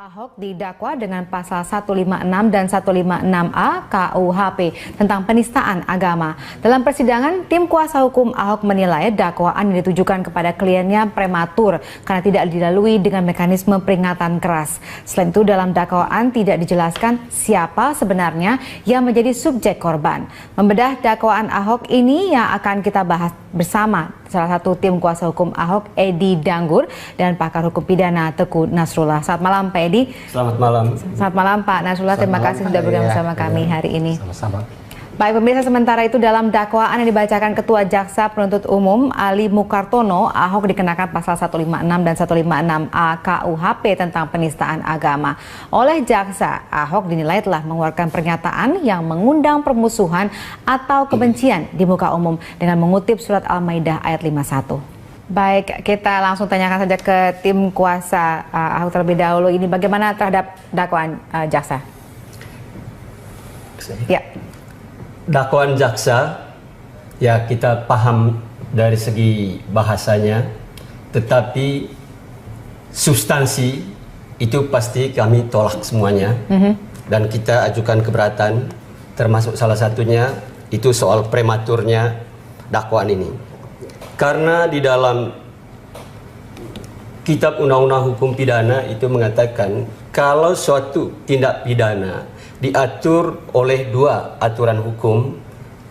Ahok didakwa dengan pasal 156 dan 156A KUHP tentang penistaan agama. Dalam persidangan, tim kuasa hukum Ahok menilai dakwaan yang ditujukan kepada kliennya prematur karena tidak dilalui dengan mekanisme peringatan keras. Selain itu, dalam dakwaan tidak dijelaskan siapa sebenarnya yang menjadi subjek korban. Membedah dakwaan Ahok ini yang akan kita bahas bersama salah satu tim kuasa hukum Ahok, Edi Danggur, dan pakar hukum pidana Teguh Nasrullah. Selamat malam Pak Edi. Selamat malam. Selamat malam Pak Nasrullah, terima kasih sudah bergabung bersama kami hari ini. Sama-sama. Baik pemirsa, sementara itu dalam dakwaan yang dibacakan Ketua Jaksa Penuntut Umum Ali Mukartono, Ahok dikenakan pasal 156 dan 156A KUHP tentang penistaan agama. Oleh jaksa, Ahok dinilai telah mengeluarkan pernyataan yang mengundang permusuhan atau kebencian di muka umum dengan mengutip surat Al-Maidah ayat 51. Baik, kita langsung tanyakan saja ke tim kuasa Ahok terlebih dahulu. Ini bagaimana terhadap dakwaan jaksa? Ya. Dakwaan jaksa, ya kita paham dari segi bahasanya, tetapi substansi itu pasti kami tolak semuanya. Dan kita ajukan keberatan, termasuk salah satunya itu soal prematurnya dakwaan ini. Karena di dalam Kitab Undang-Undang Hukum Pidana itu mengatakan kalau suatu tindak pidana diatur oleh dua aturan hukum,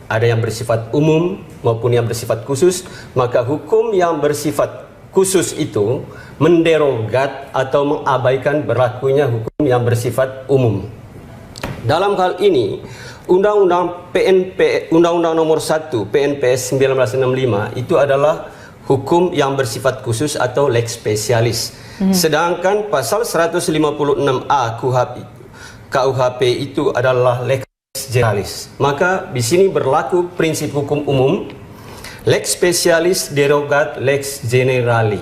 ada yang bersifat umum maupun yang bersifat khusus, maka hukum yang bersifat khusus itu menderogat atau mengabaikan berlakunya hukum yang bersifat umum. Dalam hal ini, Undang-Undang Nomor 1 PNPS 1965 itu adalah hukum yang bersifat khusus atau lex specialis. Sedangkan pasal 156A KUHP itu adalah lex generalis. Maka di sini berlaku prinsip hukum umum, lex specialis derogat lex generali.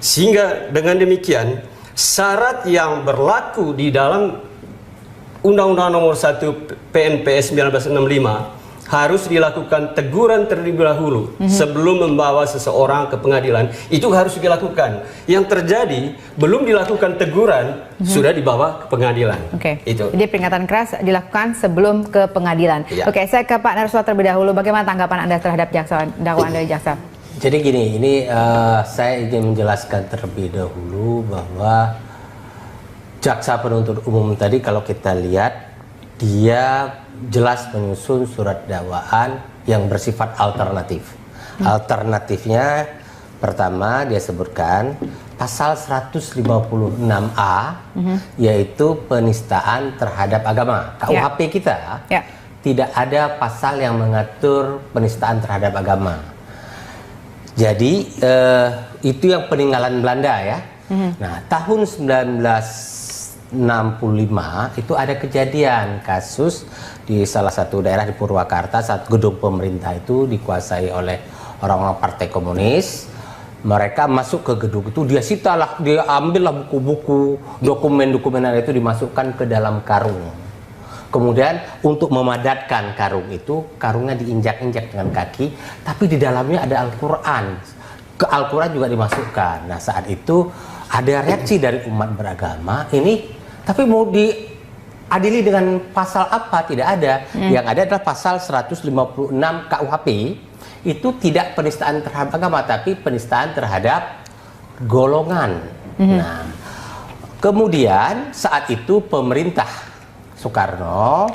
Sehingga dengan demikian syarat yang berlaku di dalam Undang-Undang Nomor 1 PNPS 1965 harus dilakukan teguran terlebih dahulu sebelum membawa seseorang ke pengadilan. Itu harus dilakukan. Yang terjadi belum dilakukan teguran sudah dibawa ke pengadilan. Itu. Jadi peringatan keras dilakukan sebelum ke pengadilan. Ya. Oke, saya ke Pak Nasrullah terlebih dahulu. Bagaimana tanggapan Anda terhadap dakwaan dari jaksa? Jadi gini, ini saya ingin menjelaskan terlebih dahulu bahwa jaksa penuntut umum tadi kalau kita lihat dia jelas menyusun surat dakwaan yang bersifat alternatif. Alternatifnya pertama dia sebutkan pasal 156A yaitu penistaan terhadap agama. KUHP kita tidak ada pasal yang mengatur penistaan terhadap agama. Jadi itu yang peninggalan Belanda ya. Nah, tahun 1965 itu ada kejadian kasus di salah satu daerah di Purwakarta saat gedung pemerintah itu dikuasai oleh orang-orang Partai Komunis. Mereka masuk ke gedung itu, dia sitalah, dia ambillah buku-buku, dokumen-dokumen itu dimasukkan ke dalam karung. Kemudian untuk memadatkan karung itu, karungnya diinjak-injak dengan kaki, tapi di dalamnya ada Al-Quran. Ke Al-Quran juga dimasukkan. Nah, saat itu ada reaksi dari umat beragama, ini tapi mau diadili dengan pasal apa? Tidak ada. Yang ada adalah pasal 156 KUHP, itu tidak penistaan terhadap agama, tapi penistaan terhadap golongan. Nah, kemudian saat itu pemerintah Soekarno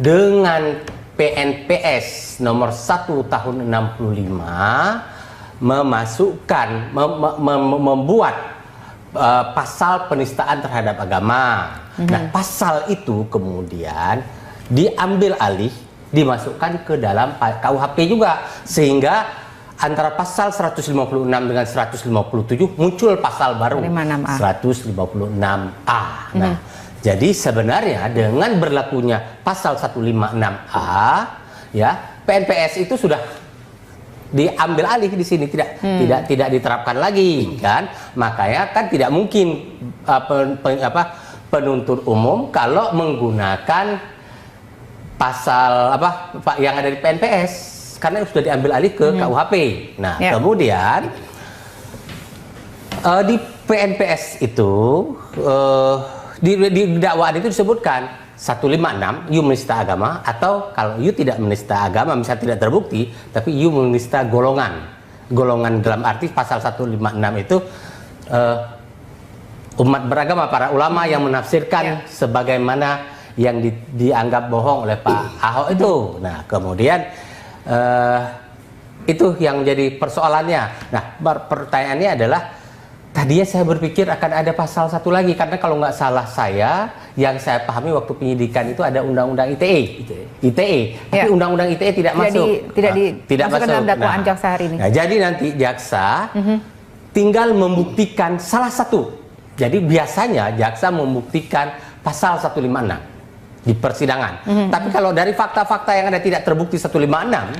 dengan PNPS nomor 1 tahun 65 memasukkan, membuat pasal penistaan terhadap agama. Nah, pasal itu kemudian diambil alih, dimasukkan ke dalam KUHP juga, sehingga antara pasal 156 dengan 157 muncul pasal baru 156A. Nah, jadi sebenarnya dengan berlakunya pasal 156A ya, PNPS itu sudah diambil alih di sini, tidak diterapkan lagi kan. Makanya kan tidak mungkin penuntut umum kalau menggunakan pasal yang ada di PNPS karena sudah diambil alih ke KUHP. Nah, kemudian Di PNPS itu di dakwaan itu disebutkan 156 you menista agama, atau kalau you tidak menista agama misalnya tidak terbukti, tapi you menista golongan dalam arti pasal 156 itu umat beragama, para ulama yang menafsirkan sebagaimana yang dianggap bohong oleh Pak Ahok itu. Nah kemudian itu yang jadi persoalannya. Nah pertanyaannya adalah, tadinya saya berpikir akan ada pasal satu lagi, karena kalau nggak salah yang saya pahami waktu penyidikan itu ada undang-undang ITE. Tapi undang-undang ITE tidak masuk. Tidak masuk dalam dakwaan jaksa hari ini. Nah, jadi nanti jaksa tinggal membuktikan salah satu. Jadi biasanya jaksa membuktikan pasal 156 di persidangan. Tapi kalau dari fakta-fakta yang ada tidak terbukti 156,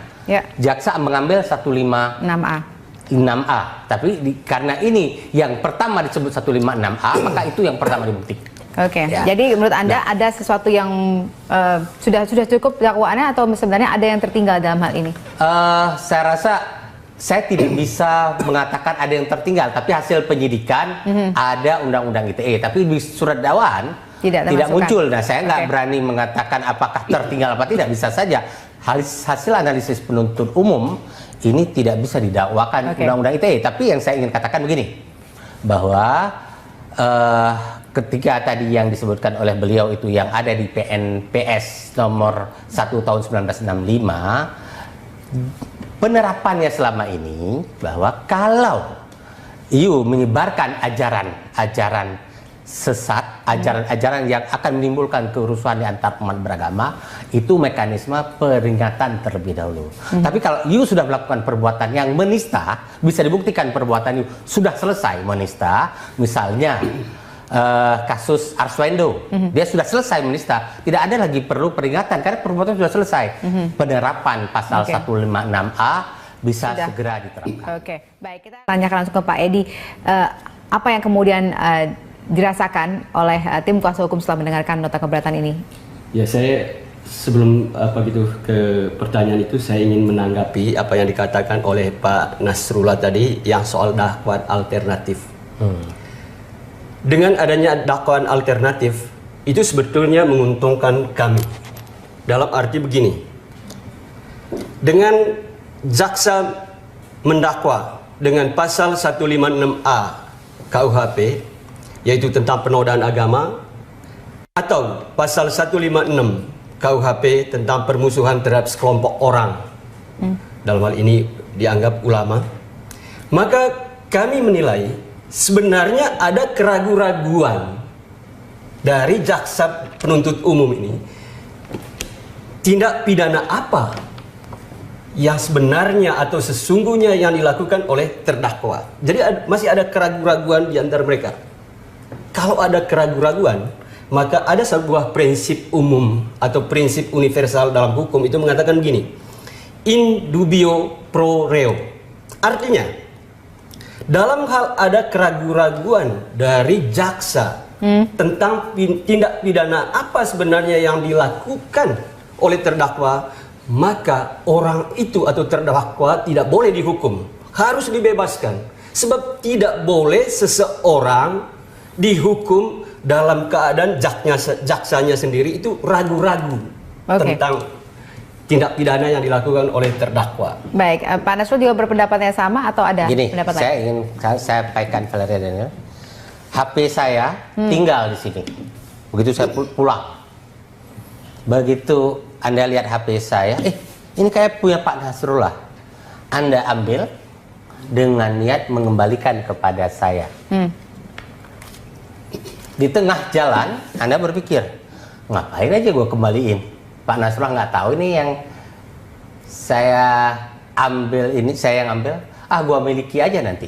jaksa mengambil 156A. Tapi karena ini yang pertama disebut 156A, maka itu yang pertama dibuktikan. Jadi menurut Anda ada sesuatu yang sudah cukup dakwaannya, atau sebenarnya ada yang tertinggal dalam hal ini? Saya rasa saya tidak bisa mengatakan ada yang tertinggal, tapi hasil penyidikan ada undang-undang ITE, tapi di surat dakwaan tidak muncul. Nah, saya nggak berani mengatakan apakah tertinggal apa tidak. Bisa saja hasil analisis penuntut umum ini tidak bisa didakwakan undang-undang ITE. Tapi yang saya ingin katakan begini, bahwa ketika tadi yang disebutkan oleh beliau itu yang ada di PNPS nomor 1 tahun 1965, penerapannya selama ini bahwa kalau you menyebarkan ajaran sesat, ajaran-ajaran yang akan menimbulkan kerusuhan di antar umat beragama, itu mekanisme peringatan terlebih dahulu. Tapi kalau you sudah melakukan perbuatan yang menista, bisa dibuktikan perbuatan you sudah selesai menista, misalnya kasus Arswendo, dia sudah selesai menista, tidak ada lagi perlu peringatan karena perbuatan sudah selesai. Penerapan pasal 156A bisa segera diterapkan. Baik, kita tanyakan langsung ke Pak Edi, apa yang kemudian dirasakan oleh tim kuasa hukum setelah mendengarkan nota keberatan ini? Ya, saya sebelum ke pertanyaan itu, saya ingin menanggapi apa yang dikatakan oleh Pak Nasrullah tadi yang soal dakwaan alternatif. Dengan adanya dakwaan alternatif itu sebetulnya menguntungkan kami. Dalam arti begini, dengan jaksa mendakwa dengan pasal 156A KUHP, yaitu tentang penodaan agama, atau pasal 156 KUHP tentang permusuhan terhadap sekelompok orang, dalam hal ini dianggap ulama, maka kami menilai sebenarnya ada keraguan-raguan dari jaksa penuntut umum ini. Tindak pidana apa yang sebenarnya atau sesungguhnya yang dilakukan oleh terdakwa. Jadi masih ada keraguan-raguan di antara mereka. Kalau ada keraguan-raguan, maka ada sebuah prinsip umum atau prinsip universal dalam hukum itu mengatakan begini, in dubio pro reo. Artinya, dalam hal ada keraguan-raguan dari jaksa tentang tindak pidana apa sebenarnya yang dilakukan oleh terdakwa, maka orang itu atau terdakwa tidak boleh dihukum, harus dibebaskan. Sebab tidak boleh seseorang dihukum dalam keadaan jaksanya sendiri itu ragu-ragu tentang tindak pidana yang dilakukan oleh terdakwa. Baik, Pak Nasrul juga berpendapatnya sama atau ada pendapat lain? Saya ingin saya sampaikan Valeria Daniel, HP saya tinggal di sini. Begitu saya pulang, begitu Anda lihat HP saya, ini kayak punya Pak Nasrullah, Anda ambil dengan niat mengembalikan kepada saya. Di tengah jalan Anda berpikir, ngapain aja gue kembaliin? Pak Nasrullah nggak tahu ini yang saya ambil, ini saya yang ambil, gua miliki aja nanti.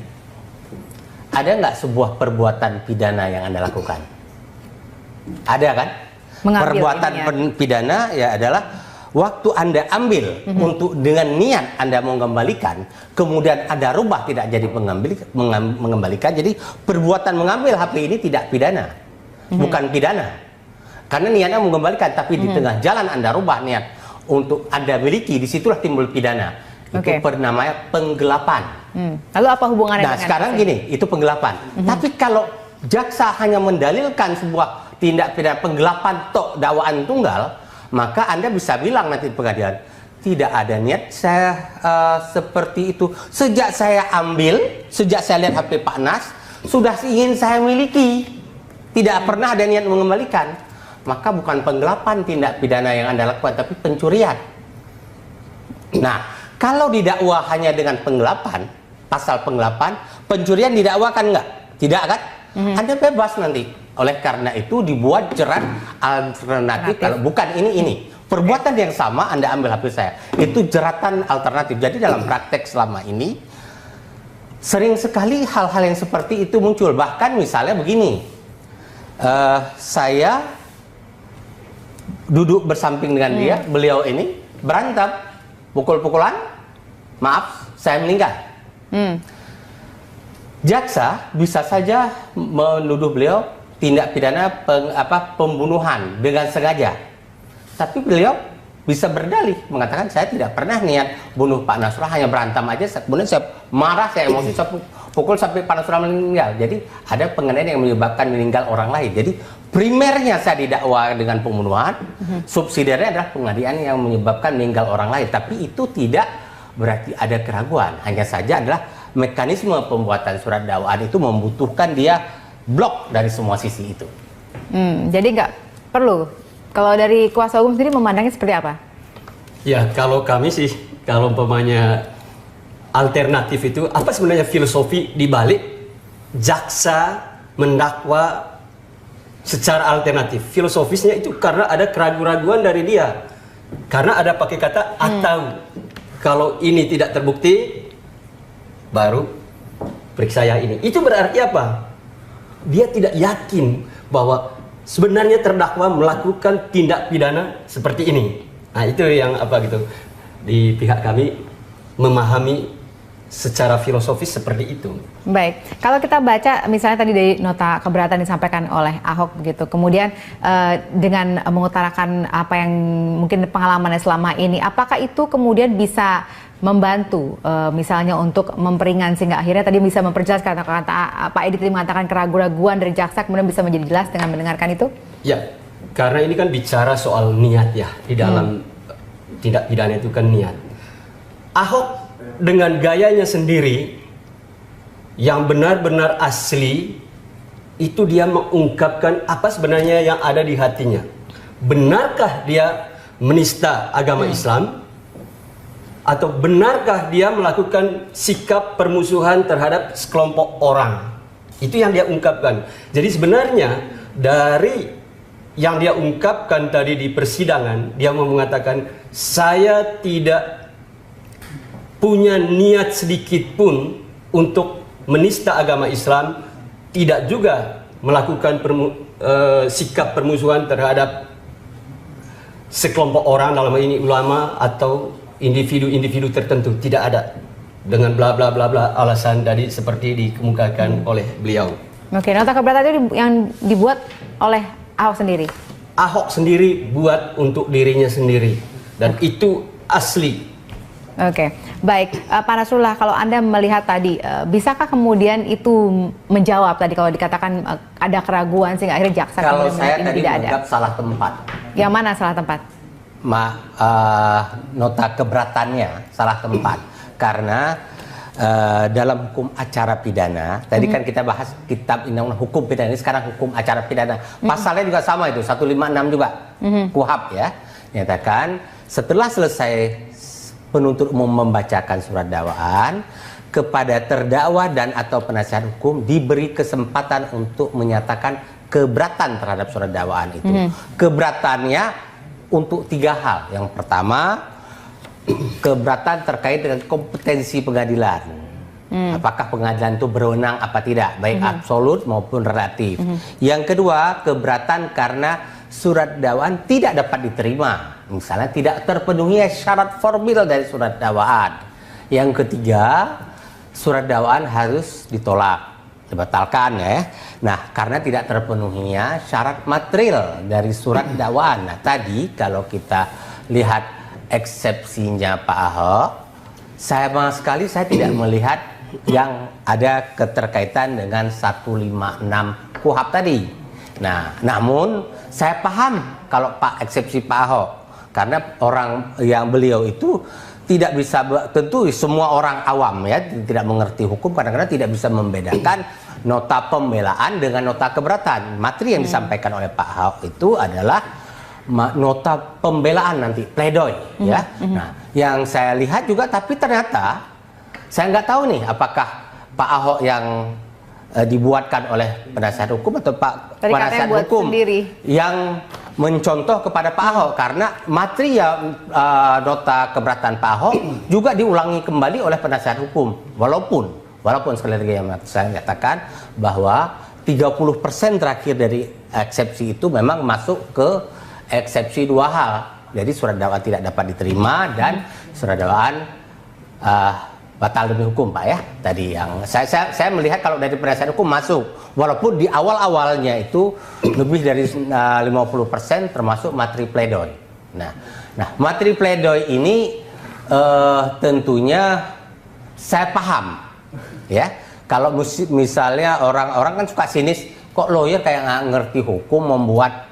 Ada nggak sebuah perbuatan pidana yang Anda lakukan? Ada kan? Perbuatan pidana ya adalah waktu Anda ambil untuk dengan niat Anda mau mengembalikan, kemudian Anda rubah tidak jadi mengembalikan, jadi perbuatan mengambil HP ini tidak pidana, bukan pidana. Karena niatnya mengembalikan, tapi di tengah jalan Anda rubah niat untuk Anda miliki, disitulah timbul pidana. Itu namanya penggelapan. Lalu apa hubungannya Nah, dengan sekarang gini, itu penggelapan. Tapi kalau jaksa hanya mendalilkan sebuah tindak pidana penggelapan tok dakwaan tunggal, maka Anda bisa bilang nanti di pengadilan, tidak ada niat saya seperti itu. Sejak saya lihat HP Pak Nas, sudah ingin saya miliki. Tidak pernah ada niat mengembalikan. Maka bukan penggelapan tindak pidana yang Anda lakukan, tapi pencurian. Nah, kalau didakwa hanya dengan penggelapan, pasal penggelapan, pencurian didakwakan enggak? Tidak kan? Anda bebas nanti. Oleh karena itu dibuat jerat alternatif. Kalau bukan ini. Perbuatan yang sama Anda ambil HP saya. Itu jeratan alternatif. Jadi dalam praktek selama ini, sering sekali hal-hal yang seperti itu muncul. Bahkan misalnya begini. Saya duduk bersamping dengan dia, beliau ini berantem, pukul-pukulan, maaf, saya meninggal. Jaksa bisa saja menuduh beliau tindak pidana pembunuhan dengan sengaja. Tapi beliau bisa berdalih mengatakan saya tidak pernah niat bunuh Pak Nasrullah, hanya berantem aja. Kemudian saya marah, saya emosi, saya pukul sampai Pak Nasrullah meninggal. Jadi ada penganiayaan yang menyebabkan meninggal orang lain. Jadi primernya saya didakwa dengan pembunuhan, subsidiarnya adalah penganiayaan yang menyebabkan meninggal orang lain. Tapi itu tidak berarti ada keraguan. Hanya saja adalah mekanisme pembuatan surat dakwaan itu membutuhkan dia blok dari semua sisi itu. Jadi nggak perlu. Kalau dari kuasa hukum sendiri memandangnya seperti apa? Ya, kalau kami sih, kalau umpamanya alternatif itu, apa sebenarnya filosofi dibalik jaksa mendakwa secara alternatif? Filosofisnya itu karena ada keraguan-raguan dari dia. Karena ada pakai kata atau. Kalau ini tidak terbukti, baru periksa yang ini. Itu berarti apa? Dia tidak yakin bahwa sebenarnya terdakwa melakukan tindak pidana seperti ini. Nah, itu yang apa gitu. Di pihak kami memahami secara filosofis seperti itu. Baik, kalau kita baca misalnya tadi dari nota keberatan disampaikan oleh Ahok begitu, kemudian dengan mengutarakan apa yang mungkin pengalamannya selama ini, apakah itu kemudian bisa membantu misalnya untuk memperingan sehingga akhirnya tadi bisa memperjelas kata-kata Pak Edi tadi mengatakan keraguan-raguan dari jaksa kemudian bisa menjadi jelas dengan mendengarkan itu? Ya, karena ini kan bicara soal niat ya, di dalam tindak pidana itu kan niat. Ahok dengan gayanya sendiri yang benar-benar asli itu dia mengungkapkan apa sebenarnya yang ada di hatinya. Benarkah dia menista agama Islam? Atau benarkah dia melakukan sikap permusuhan terhadap sekelompok orang? Itu yang dia ungkapkan. Jadi sebenarnya dari yang dia ungkapkan tadi di persidangan, dia mau mengatakan saya tidak punya niat sedikit pun untuk menista agama Islam, tidak juga melakukan sikap permusuhan terhadap sekelompok orang, dalam ini ulama atau individu-individu tertentu. Tidak ada dengan bla bla bla bla alasan tadi seperti dikemukakan oleh beliau. Oke, nota keberatan itu yang dibuat oleh Ahok sendiri. Ahok sendiri buat untuk dirinya sendiri dan itu asli. Oke, baik Pak Nasrullah, kalau Anda melihat tadi, bisakah kemudian itu menjawab tadi kalau dikatakan ada keraguan sehingga akhirnya jaksa kalau saya ini tadi tidak ada? menganggap salah tempat. Yang mana salah tempat? Nota keberatannya salah tempat karena dalam hukum acara pidana tadi kan kita bahas kitab undang-undang hukum pidana, ini sekarang hukum acara pidana pasalnya juga sama itu 156 juga KUHP ya, nyatakan setelah selesai penuntut umum membacakan surat dakwaan kepada terdakwa dan atau penasihat hukum diberi kesempatan untuk menyatakan keberatan terhadap surat dakwaan itu. Keberatannya untuk 3 hal. Yang pertama, keberatan terkait dengan kompetensi pengadilan. Apakah pengadilan itu berwenang apa tidak, baik absolut maupun relatif. Yang kedua, keberatan karena surat dakwaan tidak dapat diterima. Misalnya tidak terpenuhi syarat formil dari surat dakwaan. Yang ketiga, surat dakwaan harus ditolak, dibatalkan ya. Nah, karena tidak terpenuhinya syarat material dari surat dakwaan. Nah, tadi kalau kita lihat eksepsinya Pak Ahok, sama sekali saya tidak melihat yang ada keterkaitan dengan 156 KUHP tadi. Nah, namun saya paham kalau eksepsi Pak Ahok, karena orang yang beliau itu tidak bisa, tentu semua orang awam ya, tidak mengerti hukum, kadang-kadang tidak bisa membedakan nota pembelaan dengan nota keberatan. Materi yang disampaikan oleh Pak Ahok itu adalah nota pembelaan nanti, pledoi ya. Nah, yang saya lihat juga, tapi ternyata saya nggak tahu nih apakah Pak Ahok yang dibuatkan oleh penasihat hukum atau Pak penasihat hukum sendiri yang mencontoh kepada Pak Ahok, karena materi nota keberatan Pak Ahok juga diulangi kembali oleh penasihat hukum, walaupun sekali lagi yang saya nyatakan bahwa 30% terakhir dari eksepsi itu memang masuk ke eksepsi dua hal. Jadi surat dakwaan tidak dapat diterima dan surat dakwaan batal demi hukum, Pak ya. Tadi yang saya melihat kalau dari penasihat hukum masuk, walaupun di awalnya itu lebih dari 50% termasuk materi pledoi. Nah, materi pledoi ini tentunya saya paham ya. Kalau misalnya orang-orang kan suka sinis, kok lawyer kayak nggak ngerti hukum membuat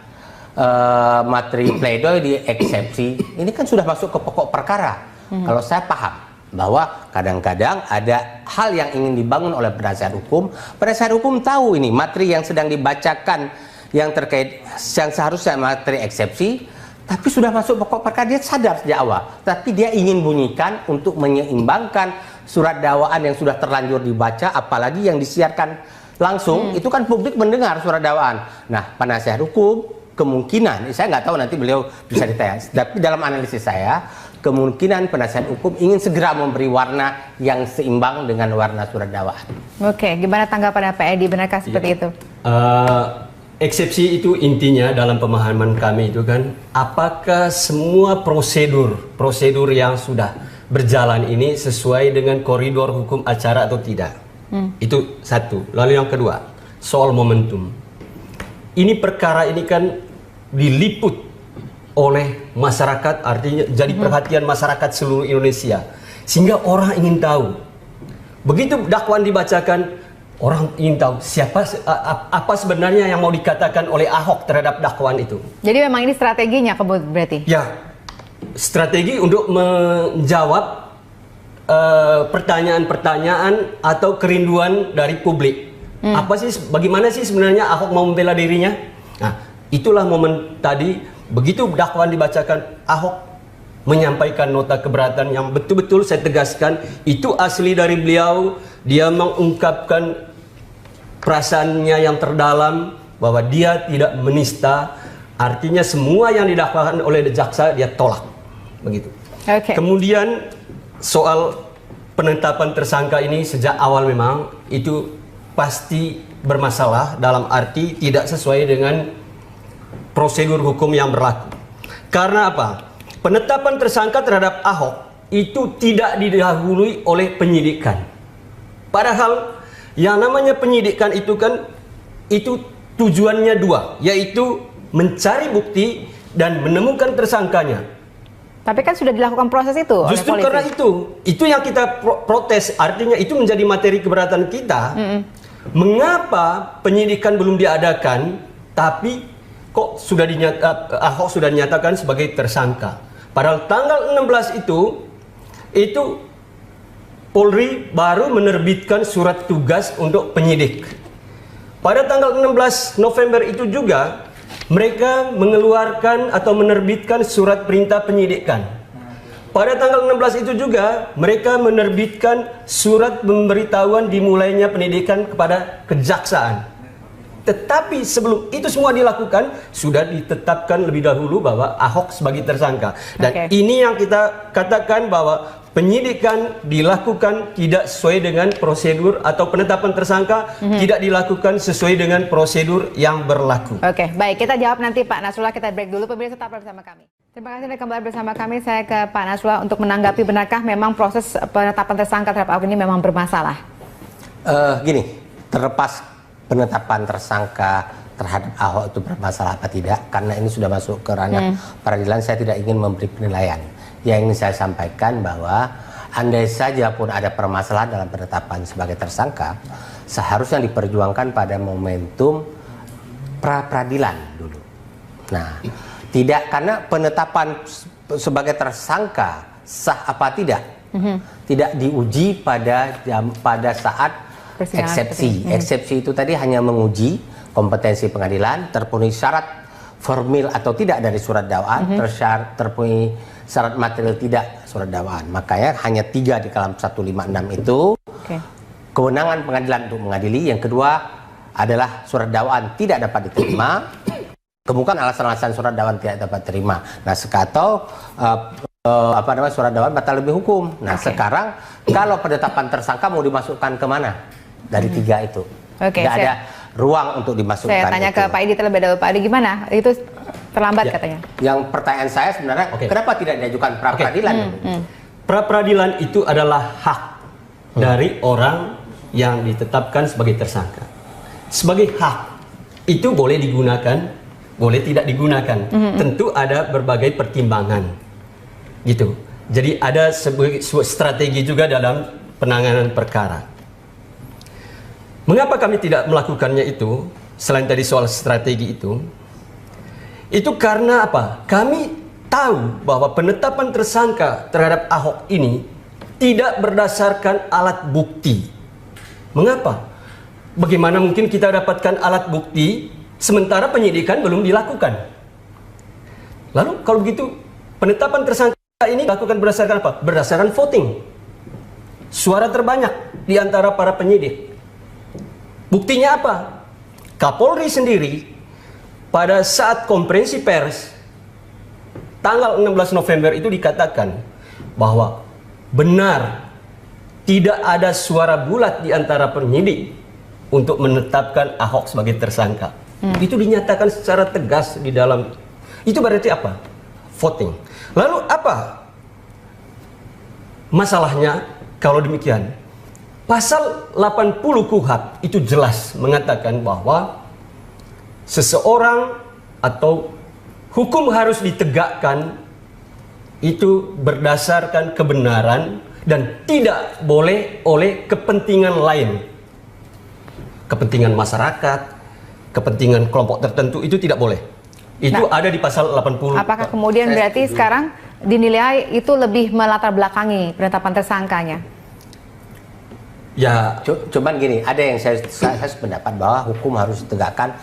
materi pledoi di eksepsi. Ini kan sudah masuk ke pokok perkara. Kalau saya paham bahwa kadang-kadang ada hal yang ingin dibangun oleh penasihat hukum. Penasihat hukum tahu ini materi yang sedang dibacakan yang terkait yang seharusnya materi eksepsi, tapi sudah masuk pokok perkara, dia sadar sejak awal. Tapi dia ingin bunyikan untuk menyeimbangkan surat dakwaan yang sudah terlanjur dibaca, apalagi yang disiarkan langsung, itu kan publik mendengar surat dakwaan. Nah, penasihat hukum kemungkinan, saya nggak tahu nanti beliau bisa ditanya, tapi dalam analisis saya, kemungkinan penasihat hukum ingin segera memberi warna yang seimbang dengan warna surat dakwaan. Oke, gimana tanggapan Pak Edi? Benarkah seperti itu? Eksepsi itu intinya dalam pemahaman kami itu kan, apakah semua prosedur yang sudah berjalan ini sesuai dengan koridor hukum acara atau tidak? Itu satu. Lalu yang kedua, soal momentum. Ini perkara ini kan diliput oleh masyarakat, artinya jadi perhatian masyarakat seluruh Indonesia, sehingga orang ingin tahu. Begitu dakwaan dibacakan, orang ingin tahu apa sebenarnya yang mau dikatakan oleh Ahok terhadap dakwaan itu. Jadi memang ini strateginya berarti? Ya, strategi untuk menjawab pertanyaan-pertanyaan atau kerinduan dari publik. Bagaimana sih sebenarnya Ahok mau membela dirinya? Nah, itulah momen tadi, begitu dakwaan dibacakan, Ahok menyampaikan nota keberatan yang betul-betul saya tegaskan, itu asli dari beliau. Dia mengungkapkan perasaannya yang terdalam, bahwa dia tidak menista, artinya semua yang didakwakan oleh jaksa dia tolak. Begitu. Kemudian soal penetapan tersangka ini sejak awal memang itu pasti bermasalah, dalam arti tidak sesuai dengan prosedur hukum yang berlaku. Karena apa? Penetapan tersangka terhadap Ahok itu tidak didahului oleh penyidikan. Padahal yang namanya penyidikan itu kan, itu tujuannya dua, yaitu mencari bukti dan menemukan tersangkanya. Tapi kan sudah dilakukan proses itu. Justru karena itu yang kita protes, artinya itu menjadi materi keberatan kita. Mengapa penyidikan belum diadakan, tapi kok sudah Ahok sudah dinyatakan sebagai tersangka? Padahal tanggal 16 itu Polri baru menerbitkan surat tugas untuk penyidik. Pada tanggal 16 November itu juga mereka mengeluarkan atau menerbitkan surat perintah penyidikan. Pada tanggal 16 itu juga mereka menerbitkan surat pemberitahuan dimulainya penyidikan kepada kejaksaan. Tetapi sebelum itu semua dilakukan, sudah ditetapkan lebih dahulu bahwa Ahok sebagai tersangka. Dan ini yang kita katakan bahwa penyidikan dilakukan tidak sesuai dengan prosedur, atau penetapan tersangka tidak dilakukan sesuai dengan prosedur yang berlaku. Oke, baik, kita jawab nanti Pak Nasrullah. Kita break dulu, pemirsa tetap bersama kami. Terima kasih sudah kembali bersama kami. Saya ke Pak Nasrullah untuk menanggapi, benarkah memang proses penetapan tersangka terhadap Ahok ini memang bermasalah? Gini, terlepas penetapan tersangka terhadap Ahok itu bermasalah apa tidak, karena ini sudah masuk ke ranah peradilan, saya tidak ingin memberi penilaian. Yang ingin saya sampaikan bahwa andai saja pun ada permasalahan dalam penetapan sebagai tersangka, seharusnya diperjuangkan pada momentum pra-peradilan dulu. Nah, tidak, karena penetapan sebagai tersangka sah apa tidak, tidak diuji pada saat eksepsi. Eksepsi itu tadi hanya menguji kompetensi pengadilan, terpenuhi syarat formil atau tidak dari surat dakwaan, terpenuhi syarat material tidak surat dakwaan. Makanya hanya 3 di dalam 156 itu kewenangan pengadilan untuk mengadili. Yang kedua adalah surat dakwaan tidak dapat diterima, kemukakan alasan-alasan surat dakwaan tidak dapat diterima. Nah, atau surat dakwaan batal lebih hukum. Nah, sekarang kalau penetapan tersangka mau dimasukkan kemana dari 3 itu? Tidak ada ruang untuk dimasukkan. Saya tanya ke Pak Idi terlebih dahulu. Pak Idi, gimana? Itu terlambat katanya. Yang pertanyaan saya sebenarnya, kenapa tidak diajukan pra-peradilan? Pra-peradilan itu adalah hak dari orang yang ditetapkan sebagai tersangka. Sebagai hak itu boleh digunakan, boleh tidak digunakan. Tentu ada berbagai pertimbangan, gitu. Jadi ada sebuah strategi juga dalam penanganan perkara. Mengapa kami tidak melakukannya itu, selain tadi soal strategi itu karena apa? Kami tahu bahwa penetapan tersangka terhadap Ahok ini tidak berdasarkan alat bukti. Mengapa? Bagaimana mungkin kita dapatkan alat bukti sementara penyidikan belum dilakukan? Lalu kalau begitu, penetapan tersangka ini dilakukan berdasarkan apa? Berdasarkan voting. Suara terbanyak di antara para penyidik. Buktinya apa? Kapolri sendiri pada saat konferensi pers tanggal 16 November itu dikatakan bahwa benar tidak ada suara bulat di antara penyidik untuk menetapkan Ahok sebagai tersangka. Itu dinyatakan secara tegas di dalam. Itu berarti apa? Voting. Lalu apa masalahnya kalau demikian? Pasal 80 KUHP itu jelas mengatakan bahwa seseorang atau hukum harus ditegakkan itu berdasarkan kebenaran dan tidak boleh oleh kepentingan lain. Kepentingan masyarakat, kepentingan kelompok tertentu itu tidak boleh. Itu ada di pasal 80. Apakah kemudian berarti sekarang dinilai itu lebih melatar belakangi penetapan tersangkanya? Ya, cuman gini, ada yang saya sependapat bahwa hukum harus ditegakkan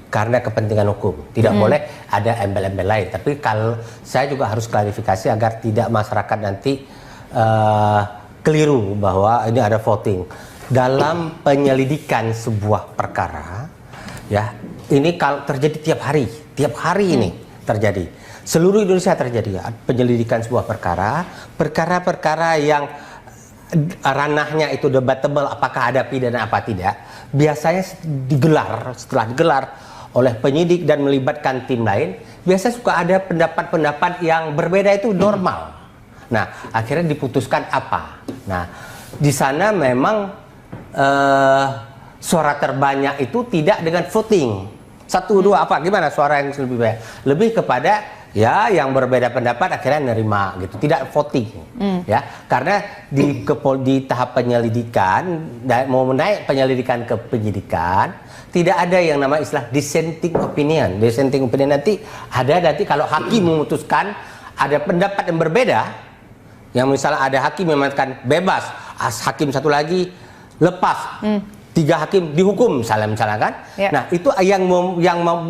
karena kepentingan hukum. Tidak boleh ada embel-embel lain. Tapi kalau saya juga harus klarifikasi agar tidak masyarakat nanti keliru bahwa ini ada voting. Dalam penyelidikan sebuah perkara, ya, ini kalau terjadi tiap hari ini terjadi. Seluruh Indonesia terjadi penyelidikan sebuah perkara yang ranahnya itu debatable, apakah ada pidana apa tidak, biasanya setelah digelar oleh penyidik dan melibatkan tim lain, biasanya suka ada pendapat-pendapat yang berbeda, itu normal. Nah, akhirnya diputuskan apa? Nah, di sana memang suara terbanyak itu tidak dengan voting 1-2 apa gimana suara yang lebih banyak, lebih kepada ya yang berbeda pendapat akhirnya nerima gitu, tidak voting ya, karena di tahap penyelidikan mau menaik penyelidikan ke penyidikan tidak ada yang nama istilah dissenting opinion. Dissenting opinion nanti kalau hakim memutuskan ada pendapat yang berbeda, yang misalnya ada hakim mengatakan bebas, hakim satu lagi lepas, 3 hakim dihukum misalnya kan. Ya. Nah, itu yang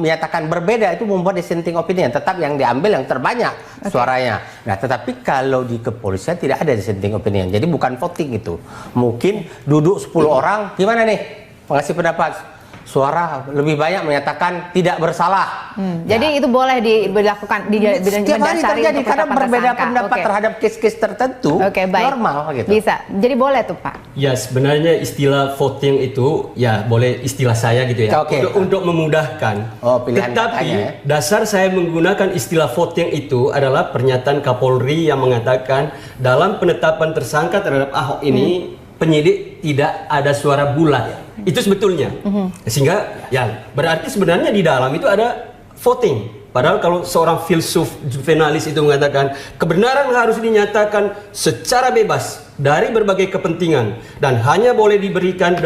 menyatakan berbeda itu membuat dissenting opinion, tetap yang diambil yang terbanyak suaranya. Nah, tetapi kalau di kepolisian tidak ada dissenting opinion. Jadi bukan voting itu. Mungkin duduk 10 orang, gimana nih? Pengasih pendapat. Suara lebih banyak menyatakan tidak bersalah. Jadi itu boleh dilakukan setiap hari terjadi karena berbeda pendapat terhadap kes-kes tertentu. Normal gitu. Bisa. Jadi boleh tuh, Pak. Ya, sebenarnya istilah voting itu ya boleh istilah saya gitu ya. Untuk memudahkan. Tetapi dasar saya menggunakan istilah voting itu adalah pernyataan Kapolri yang mengatakan dalam penetapan tersangka terhadap Ahok ini penyidik tidak ada suara bulat. Itu sebetulnya. Sehingga ya berarti sebenarnya di dalam itu ada voting. Padahal kalau seorang filsuf juvenilis itu mengatakan kebenaran harus dinyatakan secara bebas dari berbagai kepentingan dan hanya boleh diberikan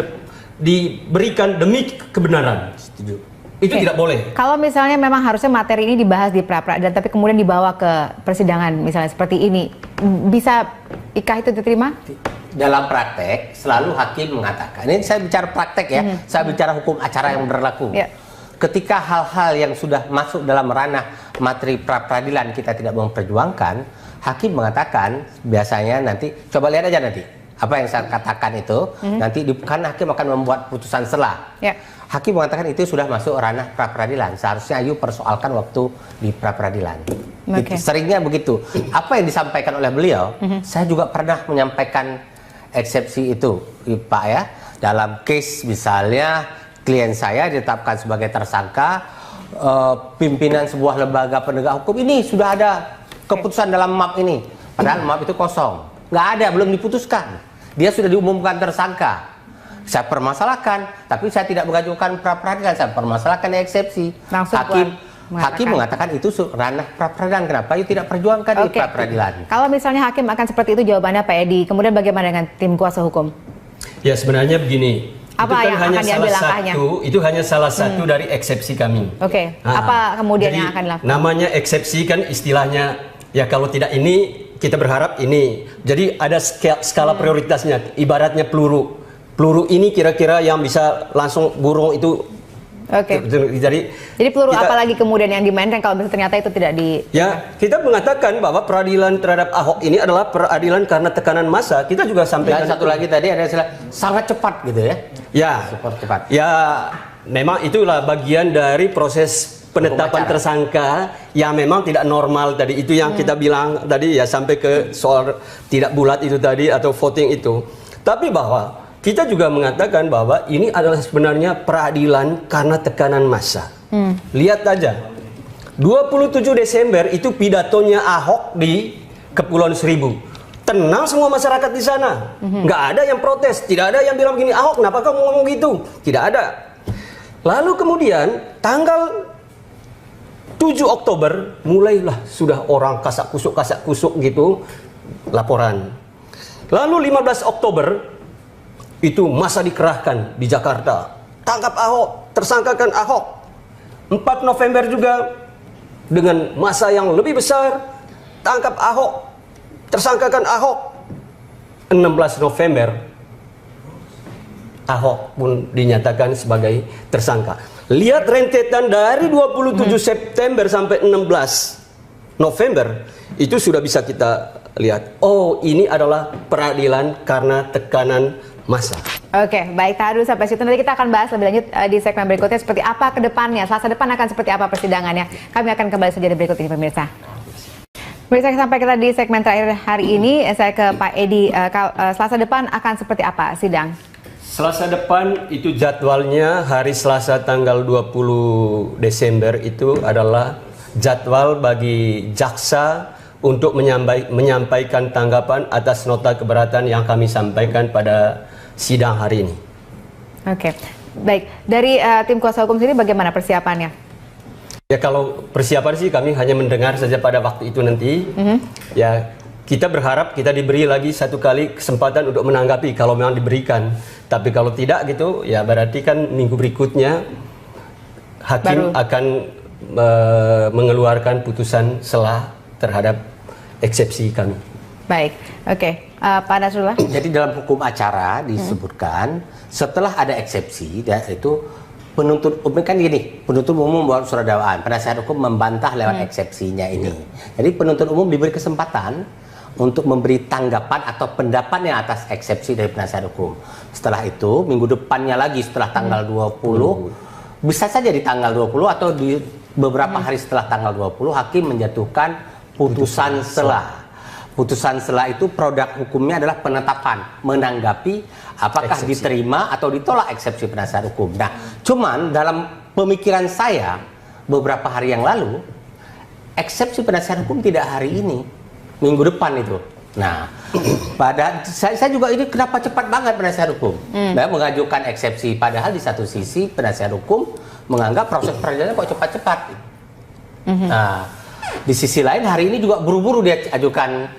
demi kebenaran. Setuju. Itu tidak boleh. Kalau misalnya memang harusnya materi ini dibahas di pra-peradilan tapi kemudian dibawa ke persidangan misalnya seperti ini, bisa itu diterima? Dalam praktek selalu hakim mengatakan, ini saya bicara praktek ya, saya bicara hukum acara yang berlaku. Ketika hal-hal yang sudah masuk dalam ranah materi pra-peradilan kita tidak memperjuangkan, hakim mengatakan biasanya nanti, coba lihat aja nanti apa yang saya katakan itu, nanti kan hakim akan membuat putusan selah. Hakim mengatakan itu sudah masuk ranah pra-peradilan, seharusnya ayo persoalkan waktu di pra-peradilan. Seringnya begitu. Apa yang disampaikan oleh beliau, saya juga pernah menyampaikan eksepsi itu, Pak ya. Dalam case misalnya klien saya ditetapkan sebagai tersangka, pimpinan sebuah lembaga penegak hukum ini sudah ada keputusan dalam MAP ini, padahal MAP itu kosong, nggak ada, belum diputuskan. Dia sudah diumumkan tersangka. Saya permasalahkan, tapi saya tidak mengajukan pra-peradilan, saya permasalahkan eksepsi. Hakim mengatakan itu ranah pra-peradilan. Kenapa? Itu tidak perjuangkan di pra-peradilan. Kalau misalnya hakim akan seperti itu jawabannya Pak Edi, kemudian bagaimana dengan tim kuasa hukum? Ya sebenarnya begini. Apa itu kan yang hanya akan diambil langkahnya? Itu hanya salah satu dari eksepsi kami. Apa kemudian yang akan dilakukan? Namanya eksepsi kan istilahnya, ya kalau tidak ini kita berharap ini. Jadi ada skala prioritasnya, ibaratnya peluru. Peluru ini kira-kira yang bisa langsung burung itu. Jadi peluru apa lagi kemudian yang dimainkan kalau misalnya ternyata itu tidak di... Ya, kita mengatakan bahwa peradilan terhadap Ahok ini adalah peradilan karena tekanan massa. Kita juga sampaikan. Dan satu lagi tadi ada istilah sangat cepat gitu ya. Ya, super cepat. Ya, memang itulah bagian dari proses penetapan tersangka yang memang tidak normal tadi. Itu yang kita bilang tadi ya, sampai ke soal tidak bulat itu tadi atau voting itu. Tapi bahwa kita juga mengatakan bahwa ini adalah sebenarnya peradilan karena tekanan massa. Lihat aja, 27 Desember itu pidatonya Ahok di Kepulauan Seribu. Tenang semua masyarakat di sana. Nggak ada yang protes, tidak ada yang bilang begini, Ahok kenapa kamu ngomong gitu? Tidak ada. Lalu kemudian tanggal 7 Oktober mulailah sudah orang kasak kusuk gitu laporan. Lalu 15 Oktober itu massa dikerahkan di Jakarta. Tangkap Ahok, tersangkakan Ahok. 4 November juga dengan massa yang lebih besar. Tangkap Ahok, tersangkakan Ahok. 16 November Ahok pun dinyatakan sebagai tersangka. Lihat rentetan dari 27 September sampai 16 November itu sudah bisa kita lihat. Oh, ini adalah peradilan karena tekanan massa. Baik, tahan dulu sampai situ. Nanti kita akan bahas lebih lanjut di segmen berikutnya seperti apa ke depannya. Selasa depan akan seperti apa persidangannya. Kami akan kembali saja di berikut ini pemirsa. Pemirsa, sampai kita di segmen terakhir hari ini. Saya ke Pak Edi. Selasa depan akan seperti apa sidang? Selasa depan itu jadwalnya hari Selasa tanggal 20 Desember itu adalah jadwal bagi jaksa untuk menyampaikan tanggapan atas nota keberatan yang kami sampaikan pada sidang hari ini. Baik. Dari tim kuasa hukum sendiri bagaimana persiapannya? Ya, kalau persiapan sih kami hanya mendengar saja pada waktu itu nanti. Ya, kita berharap kita diberi lagi satu kali kesempatan untuk menanggapi kalau memang diberikan. Tapi kalau tidak gitu, ya berarti kan minggu berikutnya hakim akan mengeluarkan putusan selah terhadap eksepsi kami. Baik, Pak Nasrullah. Jadi dalam hukum acara disebutkan setelah ada eksepsi, itu penuntut umum kan gini, penuntut umum membuat surat dakwaan, penasihat hukum membantah lewat eksepsinya ini. Jadi penuntut umum diberi kesempatan untuk memberi tanggapan atau pendapatnya atas eksepsi dari penasihat hukum. Setelah itu, minggu depannya lagi setelah tanggal 20, bisa saja di tanggal 20 atau di beberapa hari setelah tanggal 20, hakim menjatuhkan putusan selah. Putusan selah itu produk hukumnya adalah penetapan, menanggapi apakah eksepsi diterima atau ditolak eksepsi penasihat hukum. Nah, cuman dalam pemikiran saya beberapa hari yang lalu, eksepsi penasihat hukum tidak hari ini, minggu depan itu. Nah, pada saya juga ini kenapa cepat banget penasihat hukum mengajukan eksepsi, padahal di satu sisi penasihat hukum menganggap proses peradilannya kok cepat-cepat. Nah, di sisi lain hari ini juga buru-buru dia ajukan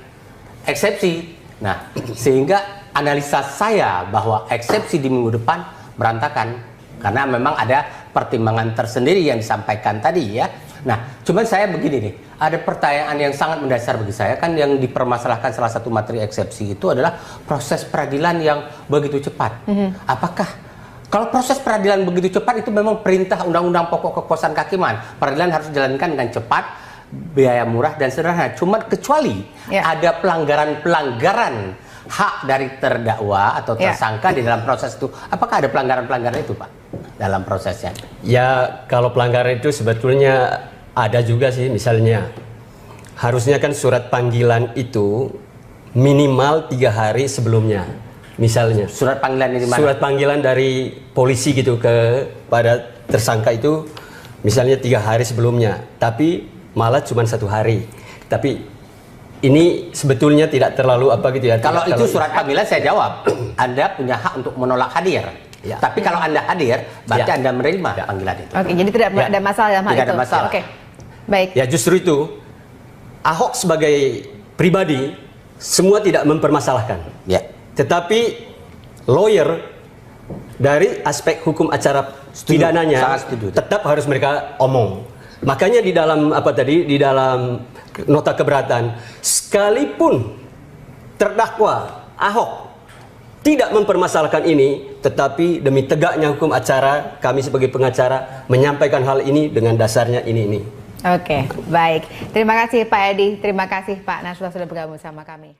eksepsi. Nah, sehingga analisa saya bahwa eksepsi di minggu depan berantakan karena memang ada pertimbangan tersendiri yang disampaikan tadi ya. Nah, cuman saya begini nih, ada pertanyaan yang sangat mendasar bagi saya kan yang dipermasalahkan salah satu materi eksepsi itu adalah proses peradilan yang begitu cepat. Apakah kalau proses peradilan begitu cepat itu memang perintah Undang-Undang Pokok Kekuasaan Kehakiman. Peradilan harus dijalankan dengan cepat, biaya murah dan sederhana. Cuma kecuali ada pelanggaran hak dari terdakwa atau tersangka di dalam proses itu. Apakah ada pelanggaran-pelanggaran itu, Pak, dalam prosesnya? Ya, kalau pelanggaran itu sebetulnya ada juga sih. Misalnya harusnya kan surat panggilan itu minimal 3 hari sebelumnya. Misalnya Surat panggilan ini mana? Surat panggilan dari polisi gitu kepada tersangka itu misalnya 3 hari sebelumnya, tapi malah cuma 1 hari. Tapi ini sebetulnya tidak terlalu apa gitu ya. Kalau itu surat panggilan saya jawab, Anda punya hak untuk menolak hadir. Ya. Tapi kalau Anda hadir, berarti Anda menerima panggilan itu. Oke, jadi tidak ada masalah dalam hal itu. Tidak ada masalah. Oke, baik. Ya justru itu Ahok sebagai pribadi semua tidak mempermasalahkan. Ya. Tetapi lawyer dari aspek hukum acara pidananya tetap harus mereka omong. Makanya di dalam di dalam nota keberatan, sekalipun terdakwa Ahok tidak mempermasalahkan ini, tetapi demi tegaknya hukum acara, kami sebagai pengacara menyampaikan hal ini dengan dasarnya ini. Oke, baik. Terima kasih Pak Edi, terima kasih Pak Nasrullah sudah bergabung sama kami.